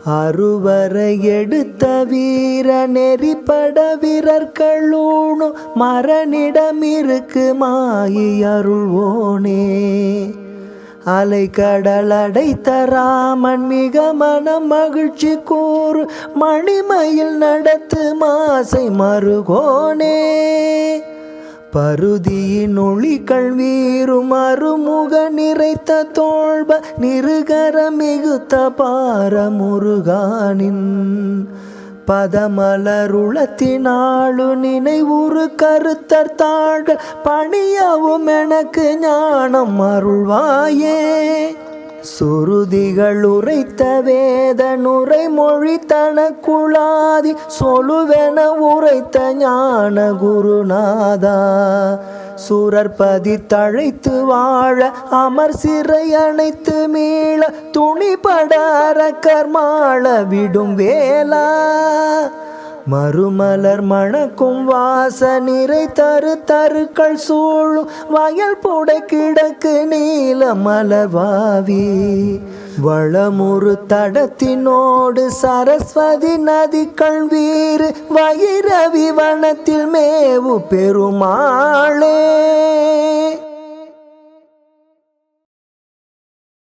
அறுவரை எடுத்த வீர நெறிப்பட வீரர்களூணும் மரணிடமிருக்கு மாயை அருள்வோனே. அலை கடல் அடைத்த ராமன் மிக மனம் மகிழ்ச்சி கூறு மணிமயில் நடத்து மாசை மருகோனே. பருதியின் ஒளிகள் வீரும் அருமுக நிறைத்த தோல்ப நிருகர மிகுத்த பார முருகானின் பதமலருளத்தினாளு நினைவுறு கருத்தர் தாழ்கள் பணியவும் எனக்கு ஞானம் அருள்வாயே. சுருதிகள் உரைத்த வேத நுரை மொழி தனக்குளாதி சொலுவென உரைத்த ஞான குருநாதா. சூரற்பதி தழைத்து வாழ அமர் சிறை அணைத்து மீள துணிபட அரக்கர்மாள விடும் வேளா. மறுமலர் மணக்கும் வாச நிறை தரு தருக்கள் சூழும் வயல் புடை கிடக்கு நீல மலர்வாவி. வளமுறு தடத்தினோடு சரஸ்வதி நதிகள் வீறு வைரவி வனத்தில் மேவு பெருமாளே.